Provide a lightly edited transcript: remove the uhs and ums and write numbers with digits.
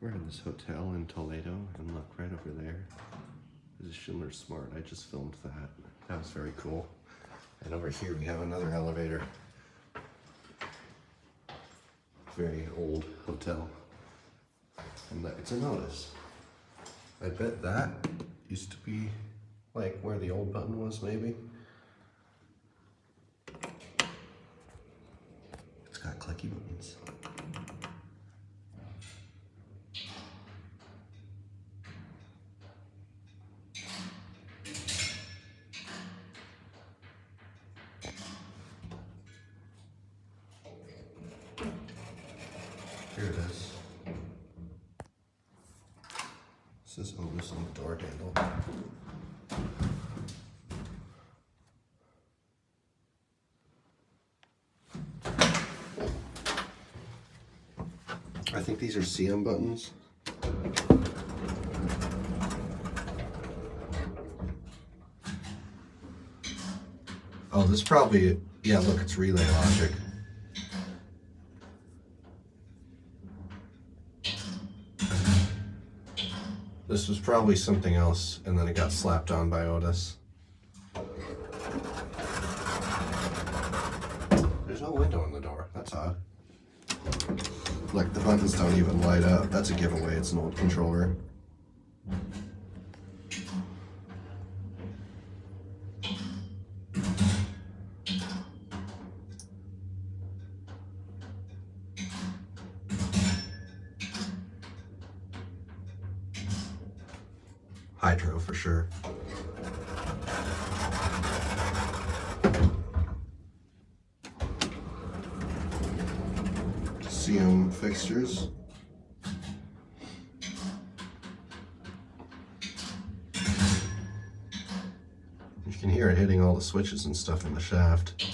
We're in this hotel in Toledo, and look, right over there is a Schindler Smart. I just filmed that. That was very cool. And over here we have another elevator. Very old hotel. And it's an Otis. I bet that used to be like where the old button was, maybe. It's got clicky buttons. Here it is. This is Otis on the door handle. I think these are CM buttons. Oh, this probably, yeah, look, it's relay logic. This was probably something else, and then it got slapped on by Otis. There's no window in the door. That's odd. Like, the buttons don't even light up. That's a giveaway. It's an old controller. Hydro for sure. CM fixtures. You can hear it hitting all the switches and stuff in the shaft.